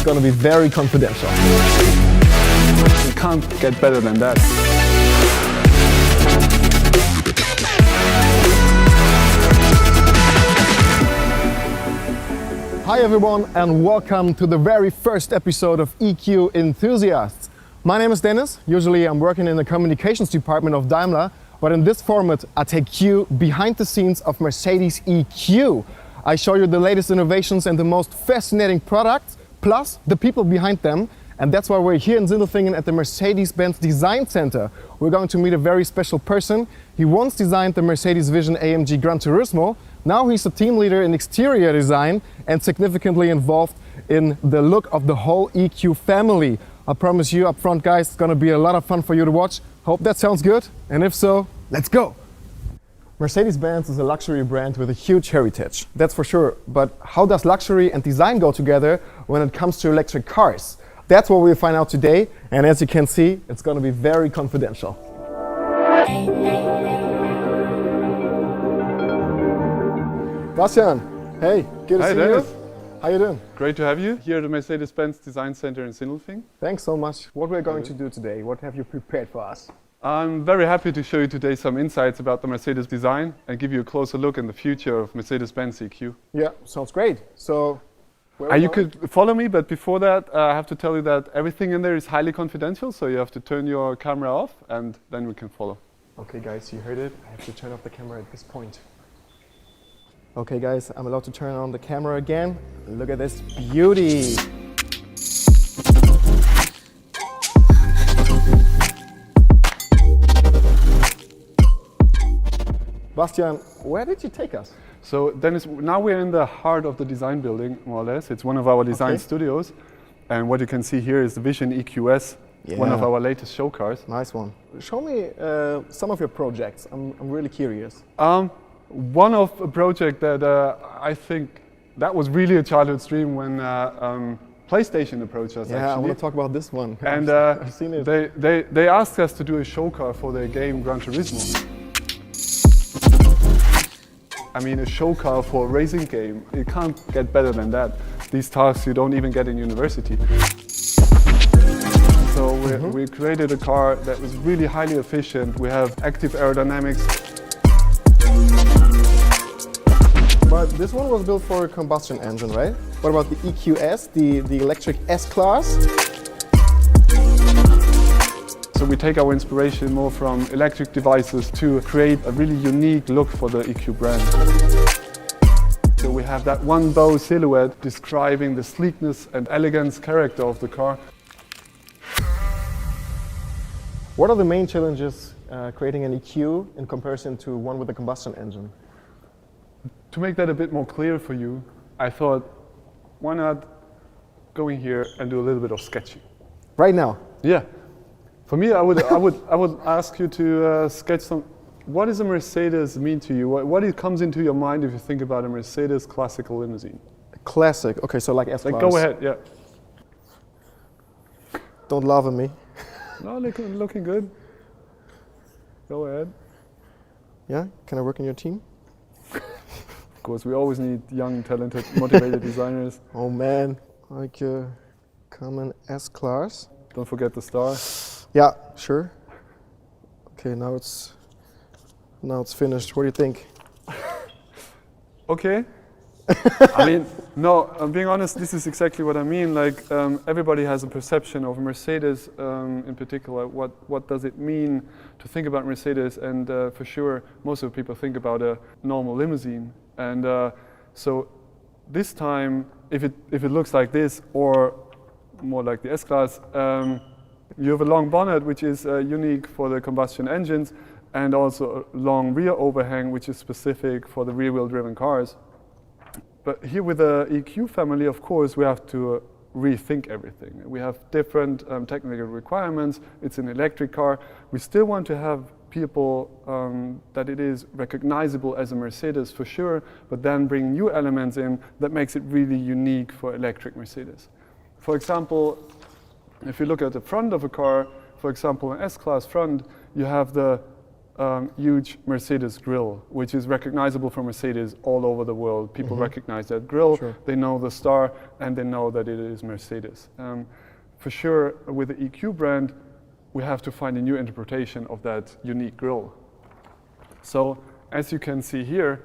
gonna be very confidential. You can't get better than that. Hi everyone and welcome to the very first episode of EQ Enthusiasts. My name is Dennis. Usually I'm working in the communications department of Daimler, but in this format I take you behind the scenes of Mercedes EQ. I show you the latest innovations and the most fascinating products, plus the people behind them. And that's why we're here in Sindelfingen at the Mercedes-Benz Design Center. We're going to meet a very special person. He once designed the Mercedes Vision AMG Gran Turismo. Now he's a team leader in exterior design and significantly involved in the look of the whole EQ family. I promise you up front, guys, it's gonna be a lot of fun for you to watch. Hope that sounds good. And if so, let's go. Mercedes-Benz is a luxury brand with a huge heritage, that's for sure. But how does luxury and design go together when it comes to electric cars? That's what we'll find out today. And as you can see, it's gonna be very confidential. Bastian, hey, good to see Dennis. you. How you doing? Great to have you here at the Mercedes-Benz Design Center in Sindelfingen. Thanks so much. What we're going to do today, what have you prepared for us? I'm very happy to show you today some insights about the Mercedes design and give you a closer look in the future of Mercedes-Benz EQ. Yeah, sounds great. So, where You could follow me, but before that, I have to tell you that everything in there is highly confidential, so you have to turn your camera off and then we can follow. Okay guys, you heard it. I have to turn off the camera at this point. Okay guys, I'm allowed to turn on the camera again. Look at this beauty. Bastian, where did you take us? So Dennis, now we're in the heart of the design building, more or less. It's one of our design studios. And what you can see here is the Vision EQS, one of our latest show cars. Nice one. Show me some of your projects. I'm really curious. One of a project that I think that was really a childhood dream when PlayStation approached us. Yeah, I want to talk about this one. And I've seen it. they asked us to do a show car for their game Gran Turismo. I mean, a show car for a racing game, you can't get better than that. These tasks you don't even get in university. So we created a car that was really highly efficient. We have active aerodynamics. But this one was built for a combustion engine, right? What about the EQS, the electric S-Class? So we take our inspiration more from electric devices to create a really unique look for the EQ brand. So we have that one bow silhouette describing the sleekness and elegance character of the car. What are the main challenges creating an EQ in comparison to one with a combustion engine? To make that a bit more clear for you, I thought, why not go in here and do a little bit of sketching? Right now? Yeah. For me, I would ask you to sketch some. What does a Mercedes mean to you? What comes into your mind if you think about a Mercedes classical limousine? Classic. Okay, so like S-Class. Like, go ahead. Yeah. Don't laugh at me. No, looking good. Go ahead. Yeah. Can I work in your team? Of course, we always need young, talented, motivated designers. Oh man, like a common S-Class. Don't forget the star. Yeah, sure. Okay, now it's finished. What do you think? Okay. I mean, no, I'm being honest, this is exactly what I mean. Like, everybody has a perception of Mercedes in particular. What does it mean to think about Mercedes? And for sure, most of the people think about a normal limousine. And so this time, if it looks like this, or more like the S-Class, you have a long bonnet, which is unique for the combustion engines, and also a long rear overhang, which is specific for the rear-wheel driven cars. But here with the EQ family, of course, we have to rethink everything. We have different technical requirements. It's an electric car. We still want to have people that it is recognizable as a Mercedes for sure, but then bring new elements in that makes it really unique for electric Mercedes. For example, if you look at the front of a car, for example, an S-Class front, you have the huge Mercedes grille, which is recognizable for Mercedes all over the world. People recognize that grille, Sure. they know the star, and they know that it is Mercedes. For sure, with the EQ brand, we have to find a new interpretation of that unique grille. So, as you can see here,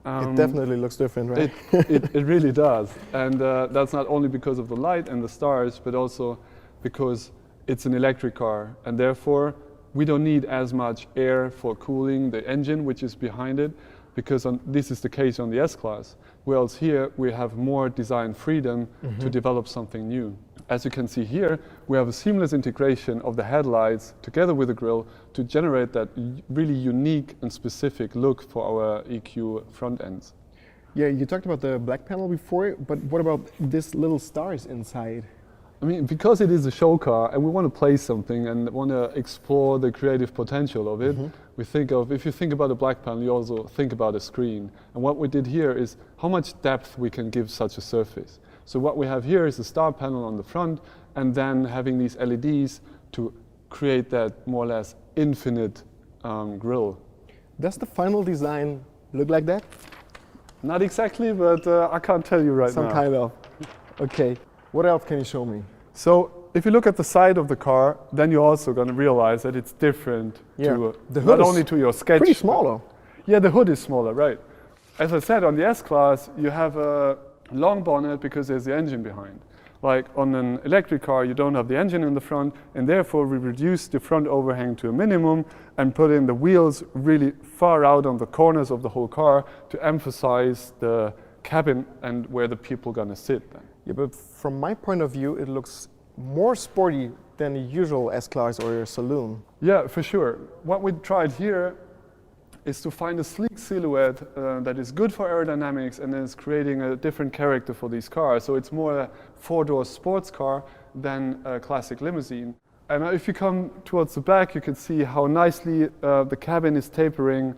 It definitely looks different, right? it really does. And that's not only because of the light and the stars, but also because it's an electric car. And therefore, we don't need as much air for cooling the engine, which is behind it, because this is the case on the S-Class. Whereas here, we have more design freedom to develop something new. As you can see here, we have a seamless integration of the headlights together with the grille to generate that really unique and specific look for our EQ front ends. Yeah, you talked about the black panel before, but what about this little stars inside? I mean, because it is a show car and we want to play something and want to explore the creative potential of it, we think of, if you think about a black panel, you also think about a screen. And what we did here is how much depth we can give such a surface. So what we have here is a star panel on the front and then having these LEDs to create that more or less infinite grille. Does the final design look like that? Not exactly, but I can't tell you right now. Some kind of. Okay. What else can you show me? So if you look at the side of the car, then you're also going to realize that it's different to The hood not is only to your sketch. pretty small though. Yeah, the hood is smaller, right. As I said, on the S-Class, you have a long bonnet because there's the engine behind. Like on an electric car, you don't have the engine in the front, and therefore we reduce the front overhang to a minimum and put in the wheels really far out on the corners of the whole car to emphasize the cabin and where the people are going to sit then. Yeah, but from my point of view, it looks more sporty than a usual S-Class or a saloon. Yeah, for sure. What we tried here is to find a sleek silhouette that is good for aerodynamics and is creating a different character for these cars. So it's more a four-door sports car than a classic limousine. And if you come towards the back, you can see how nicely the cabin is tapering.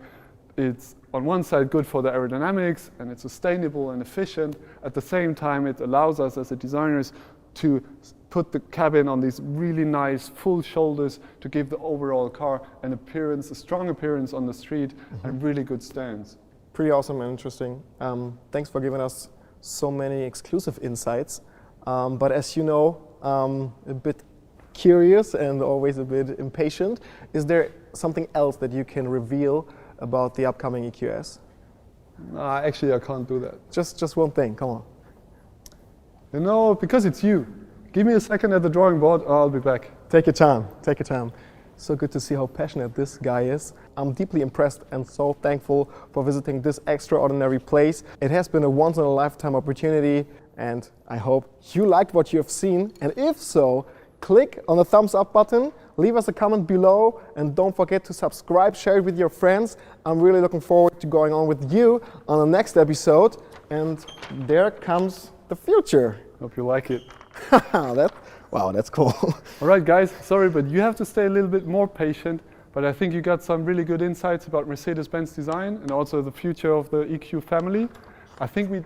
It's on one side good for the aerodynamics and it's sustainable and efficient. At the same time, it allows us as designers to put the cabin on these really nice full shoulders to give the overall car an appearance, a strong appearance on the street and really good stance. Pretty awesome and interesting. Thanks for giving us so many exclusive insights. But as you know, a bit curious and always a bit impatient. Is there something else that you can reveal about the upcoming EQS? Actually, I can't do that. Just one thing, come on. You know, because it's you. Give me a second at the drawing board, I'll be back. Take your time, take your time. So good to see how passionate this guy is. I'm deeply impressed and so thankful for visiting this extraordinary place. It has been a once-in-a-lifetime opportunity and I hope you liked what you have seen. And if so, click on the thumbs up button, leave us a comment below and don't forget to subscribe, share it with your friends. I'm really looking forward to going on with you on the next episode. And there comes the future. Hope you like it. Wow, that's cool. All right, guys, sorry, but you have to stay a little bit more patient. But I think you got some really good insights about Mercedes-Benz design and also the future of the EQ family. I think we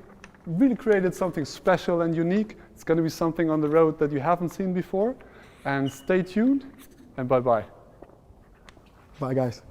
really created something special and unique. It's going to be something on the road that you haven't seen before. And stay tuned, and bye-bye. Bye, guys.